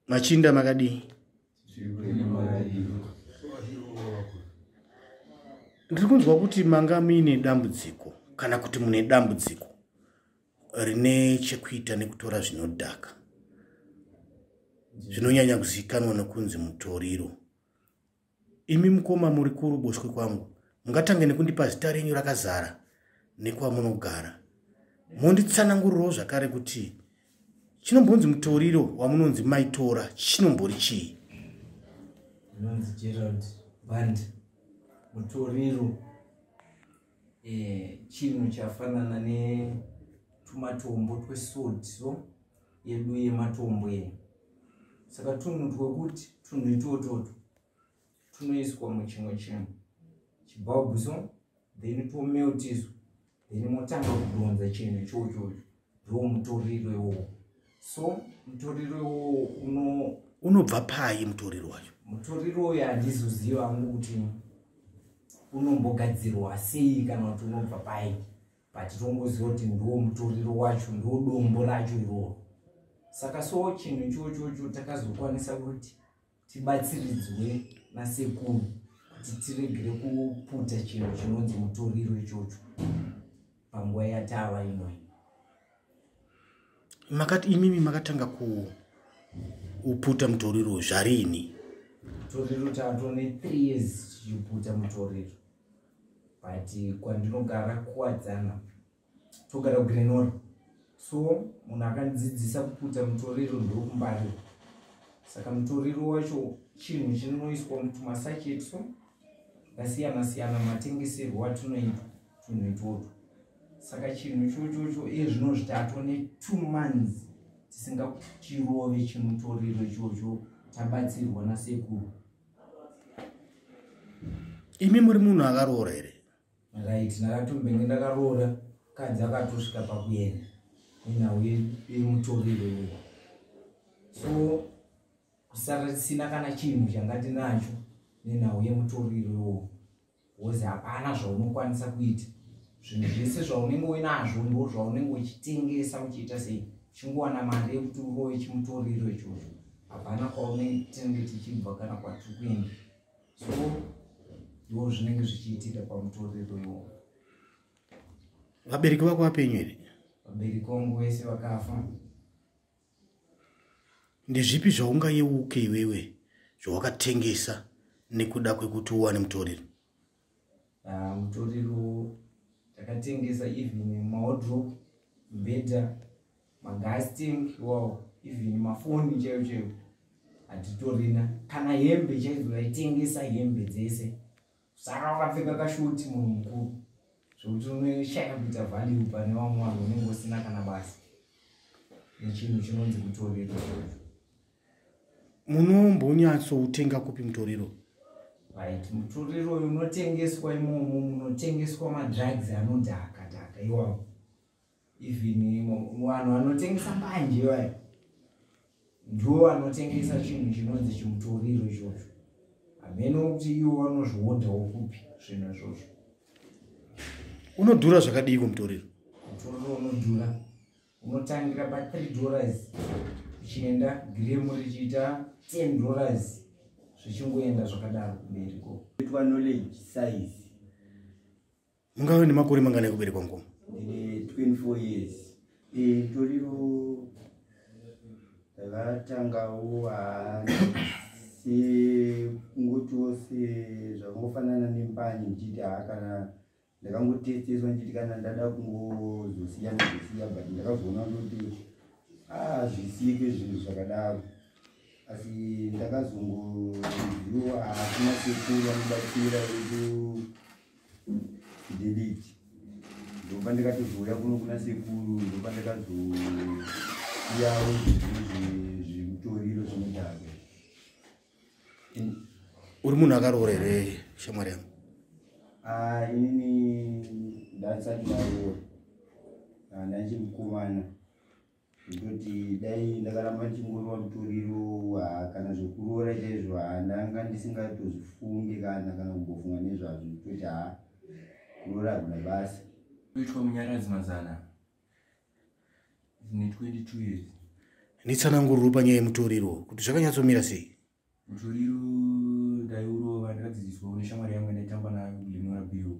Machinda makadi. Ndirikunzwa kuti manga muine dambudziko kana kuti mune dambudziko rine chekuita nekutora zvinodhaka. Zvinonyanya kuzikanwa nokunzi mutoriro. Imi mukoma muri kuruboshwe kwangu. Mungatange nekundipa zita renyu rakazara nekwamunogara. Monditsanangurirawo zvakare kuti chinombonzi mutoriro wamunonzi maitora chinombori chii? Nonzi Gerald Band. Mutoriro chinhu chafanana netumatombo twesodso yedu yematombo ye. Saka tunhu twekuti tunhu itototo tunoiswa muchimwe chinhu chibhabhuso, then tomeltiswa, then motanga kudonza chinhu ichocho. Ndiwo mutoriro iwowo. So mutoriro iwowo unobva pai mutoriro wacho? Mutoriro uyu handizoziva hangu kuti unombogadzirwa sei kana kuti unobva pai, but tongoziva kuti ndiwo mutoriro wacho, ndiwo dombo racho iroro. Saka so chinhu ichocho takazokwanisa kuti tibatsiridzwe nasekuru kuti tiregere kuputa chinhu chinonzi mutoriro ichocho panguva yatava ino. Makati imimi makatanga kuputa mutoriro zvarini? Mutoriro tatone 3 years tichiputa mutoriro, but kwandinogara kuwadzana togara kuGrenora. So munhu akandidzidzisa kuputa mutoriro ndokumbarira. Saka mutoriro wacho chinhu chinoiswa mutumasachetiso akasiyana siyana matengeserwo atunoitwa tunhu itoto. Saka chinhu ichocho zvino zvitatone 2 months tisingachirove chimutoriro ichocho, tabatsirwa nasekuru. Imi muri munhu akaroora here? Right, ndakatombenge ndakaroora, kadzi akatosvika pakuenda nenhau yemutoriro iwowo. So kusara tisina kana chinhu changa tinacho nenhau yemutoriro iwowo, wozi hapana zvaunokwanisa kuita. Zvinhu zvese zvaunenge uinazvo ndo zvaunenge uchitengesa uchiita sei, uchingowana mari yekuti urove chimutoriro ichocho. Hapana kwaunenge tichibva kana kwatiri kuenda. So ndo zvinenge zvichiitika pamutoriro iwowo. Vabereki vako vapenyu here? Vabereki vangu vese vakafa. Ndezvipi zvaungayeuke iwewe zvawakatengesa nekuda kwekuti uwane mutoriro? Mutoriro takatengesa even mawardrobe, mibhedha, magas tank, wow, even mafoni chaiwo hatitorina. Kana hembe chaidzo taitengesa hembe dzese. Saka wakapfeka kashuti munhu mukuru zvokuti unoshaya kuita value pane vamwe vanhu unenge usina kana basa nechinhu chinonzi mutoriro. Munombonyatsotenga kupi mutoriro? Right, mutoriro unotengeswa imomo munotengeswa madrugs anodhaka dhaka iwawo. Even vanhu vanotengesa mbanje iwayo ndiwo vanotengesa chinhu chinonzi chimutoriro ichocho. Hameno kuti iwo vanozvihodhawo kupi zvinhu izvozvo. Unodhura zvakadii mutoriro? Mutoriro unodhura, unotangira pa$3 uchienda giremu richiita $10 zvichingoenda zvakadaro kubereko. Itwa knowledge size. Mungave nemakore mangana ekuberekwa ngoma? 24 years. Mutoriro takatangawo kungotiwo zvakangofanana nembanje ndichiti kana ndakangotesteswa ndichiti kana ndada kungozosiya nezosiya, but ndakazoona kuti zvisike zvinhu zvakadaro. Asi ndakazongoziva hakuna sekuru anobatsira kudelete. Ndopa ndikatozouya kuno kuna sekuru, ndopa ndakazosiyawo zvimutoriro zvinodhaka. Uri munhu akaroora here shamwari yangu? Inini ndasati ndaroora, ndachimukomana. Ndoti dai ndakaramba ndichingorova mutoriro kana zvokuroora chaizvo ndanga ndisingatozvifunge kana kumbofunga nezvazvo. Ndoti kuroora hakuna basa. Kuitwa Munyaradzi Mazana. Ndine 22 years. Nditsananguriro panyaya yemutoriro kuti zvakanyatsomira sei. Mutoriro ndaiurova ndakadzidziswa kune shamwari yangu ndaitamba nayo kulimora biyo.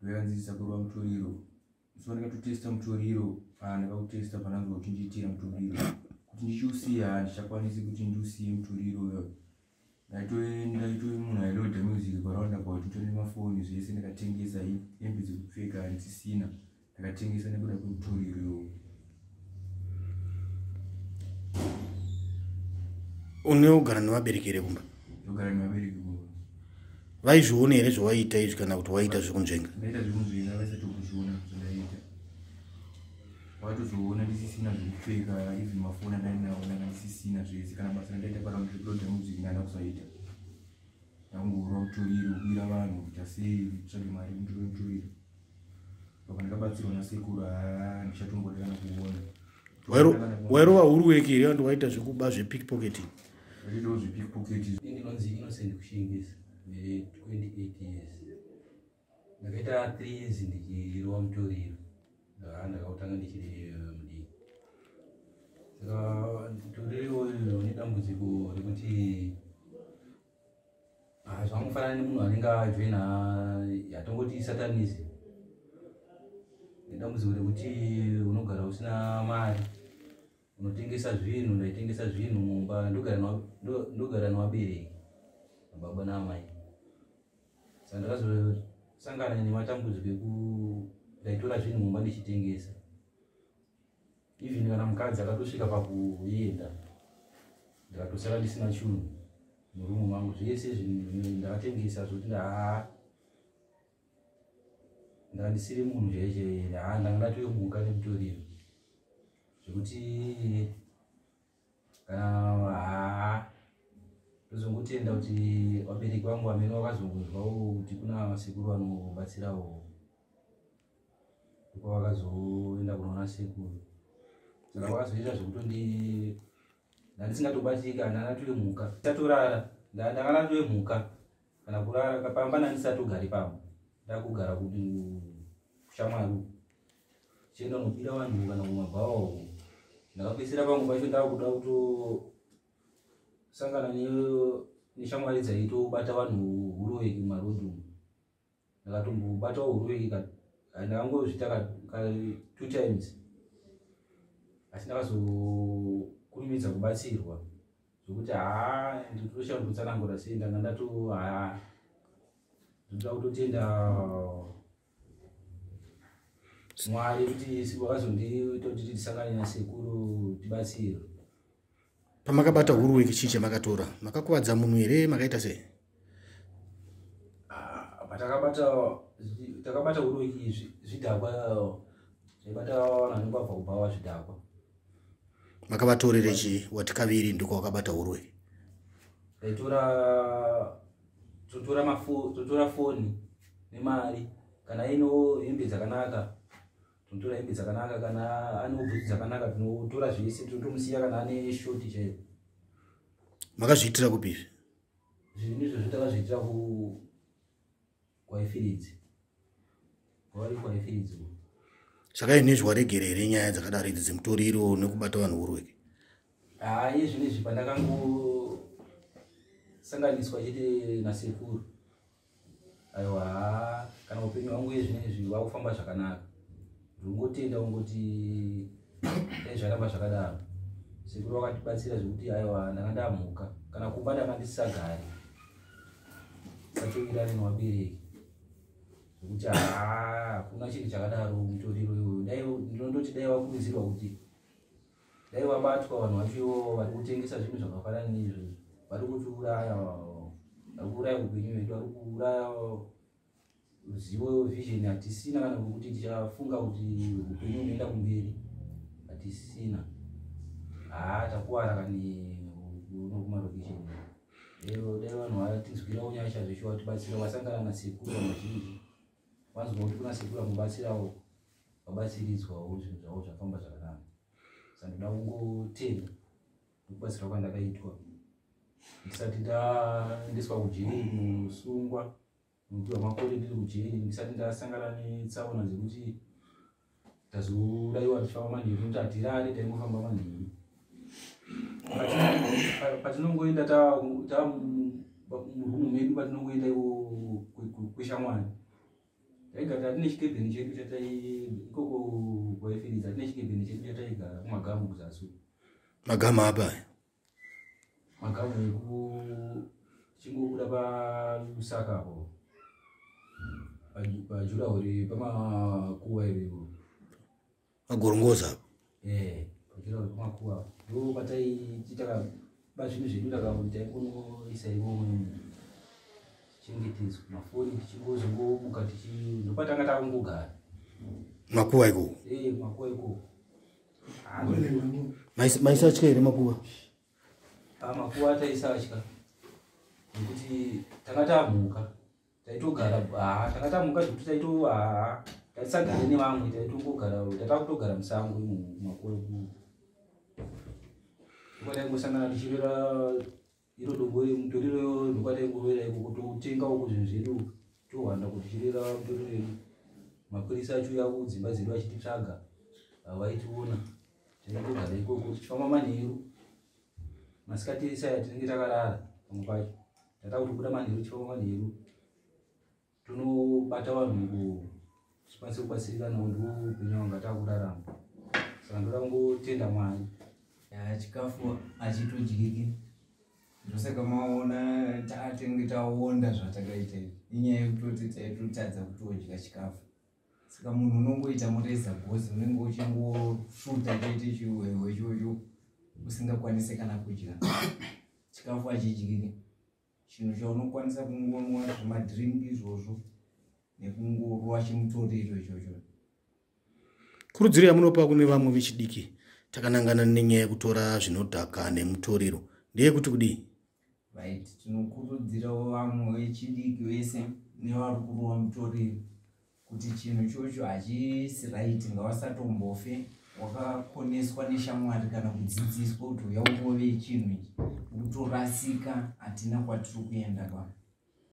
Ndakadzidzisa kurova mutoriro. So ndakatotesta mutoriro, ndakautesta pananzwa kuti ndiitira mutoriro. Kuti ndichiusiya ndichakwanisi kuti ndiusiye mutoriro. Ndaitoi munhu ailoadha music paraundabout nditori mafoni zvese ndakatengesa hembe dzekupfeka handisisina. Ndakatengesa nekuda kwemutoriro. Uneogara nevabereki here kumba? Ndogara nevabereki kumba. Vaizviona here zvawaita izvi kana kuti waita zvekunzvenga? Ndaita zvekunzvenga vaisati kuzviona zvandaita. Watozoona ndisisina zvekupfeka, even mafoni andainawo ndanga ndisisina zvese, kana basa randaita paraundabout music ndanda kusaita. Ndangorwa mutoriro kubira vanhu kuti sei tsvage mari mutoriro. Saka ndakabatsirwa nasekuru, ndichatongoda kana kuona. Wairova uruweki here vantu waita zvekuba zvepickpocketing? Ndaitawo zvepickpocketing. Ndinonzi Innocent kushingisa 28 years. Ndakaita 3 years ndichirova mutoriro. Ndakautanga ndichiri mudiki. Saka mutoriro uyu une dambudziko rekuti zvamufanana nemunhu anenge ajoina yatongoti satanism. Dambudziko rekuti unogara usina mari, unotengesa zvinhu, ndaitengesa zvinhu mumba, ndogara nevabereki, baba namai. Saka ndakazosangana nematambudziko ndaitora zvinhu mumba ndichitengesa. Even kana mukadzi akatosvika pakuenda, ndakatosara ndisina chinhu murumu mangu, zvese zvinhu ndakatengesa zvokuti ndandisiri munhu jeje, ndanga ndatomuka nemutoriro zvekuti kana ndozongotenda kuti vabereki vangu vamene vakazongozwawo kuti kuna sekuru vanobatsirawo, ndipo vakazoenda kunoona sekuru. Saka vakazoita zvekuti ndandisingatobatika, ndandatomuka tatorara, ndanga ndatomuka kana kurara kapamba ndandisatogari pamwe, ndakugara kuti kushamwari chienda nobira vanhu kana kumabhawa. Ndakapedzisira pangu pacho ndakuda kutosangana neshamwari dzaitobata vanhu uroweki mumarodhi. Ndakatombobatawo uroweki, ndakangozvita 2 times, asi ndakazokurumidza kubatsirwa zvokuti nditoshauri kutsanangura sei, ndanga ndoda kutotenda Mwari kuti wakazondiita kuti tisangane nasekuru tibatsirwe. Pamakabata uroweki chii chamakatora? Makakuvadza munhu here? Makaita sei? Takabata uroweki zvidhakwa, taibata vanhu vanobva kubhawa zvidhakwa. Makavatorere chii? Wati kaviri ndiko wakabata uroweki? Totora foni nemari, kana ino hembe dzakanaka totora hembe dzakanaka, kana ane bhutsu dzakanaka totora zvese totomusiya, kana ane shoti chaipo. Makazviitira kupi? Zvinhu izvo takazviitira kwaifilidzi, kwavari kwaifilidzi. Saka inezvi waregere here nyaya dzakadaro idzi dzemutoriro nekubata vanhu uroweki? Izvi pandakangosanganiswa chete nasekuru, aiwa, kana upenyu hwangu izvi wakufamba zvakanaka, ndongotenda ungoti zvaramba zvakadaro. Sekuru wakatibatsira zvekuti aiwa, ndanga ndamuka, kana kumba ndanga ndisisagari, satoirane nevabereki zvokuti hakuna chinhu chakadaro mutoriro iwoyo. Ndinondoti dai wakurudzirwa kuti dai wabatwa vanhu vacho vari kutengesa zvinhu zvakafanana neizvozvo, vari kutiuraya, vari kuuraya upenyu hwedu, vari kuuraya ruzivo, vision hatisina, kana kuti tichafunga kuti upenyu hunoenda kumberi hatisina. Takuwara kani kumarokesheni. Dai vanhu vatinzwirawo nyasha zveshe vatibatsira, wasangana nasekuru mazhinji, wanzwa kuti kuna sekuru anobatsirawo, wabatsiridzwawo, zvinhu zvavo zvafamba zvakanaka. Saka ndoda kungotenda nekubatsirwa kwandakaitwa ndisati ndaendeswa kujeri kunosungwa, nokupiwa makore ndiri kujeri, ndisati ndasangana netsaona dzekuti tazuraiwa tichifamba manheru kuti hatirari taingofamba manheru patinongoenda murumu medu patinongoenda kweshamwari taigara tine chikebheni chedu ikoko kwaifiridza tine chikebheni chedu chataigara kumagamu kuzasi Magama apa? magamu eku chingobuda palusaka apo pajurahori pamakuva irevo Magorongoza. pajurahori pamakuva ndo pataichitaka zvinhu zvedu taikungoisa ivo chengetezo mafoni tichingozongomuka ndopatanga takungogara Makuva iko. makuva iko Maisatya here makuva? makuva taisatya nekuti tanga tamuka taitogara tanga tamuka zvekuti taisagara nevamwe taitongogara tatakutogara musango makuva iko kwataingosangana tichirera iro dombo mutoriro ndokwataingovera iko kutotenga uko zvinhu zvedu tohwanda kuti tichirera mutoriro edu mapurisa achiuya kudzimba dzedu achititsvaga havaitiona taitogara ikoko tichifamba manheru masikati ese aya tinenge takarara pamwe pacho tatakutobuda manheru tichifamba manheru tonobata vanhu tikwanise kubatsirikanawo ndo upenyu wanga takurarama saka ndoda kungotenda Mwari chikafu achitodyiki ndosaka maona tatenge taonda zvatakaita inyaya yekutoti taitotadza kutodya chikafu saka munhu unongoita mureza bhozi unenge uchingosvuta toite chiwewe chocho usingakwanisi kana kudya chikafu achidyiki chinhu chaunokwanisa kungonwa zvimadhiringi izvozvo nekungorwa chimutoriro ichocho Kurudziro yamunopa kune vamwe vechidiki takanangana nenyaya yekutora zvinodhaka nemutoriro ndeyekuti kudii? Right, tinokurudzirawo vamwe vechidiki vese nevari kurova mutoriro kuti chinhu chocho hachisi right, ngavasatombofe wakakoneswa neshamwari kana kudzidziswa kuti uya urove chinhu ichi kutorasika hatina kwatiri kuenda kwa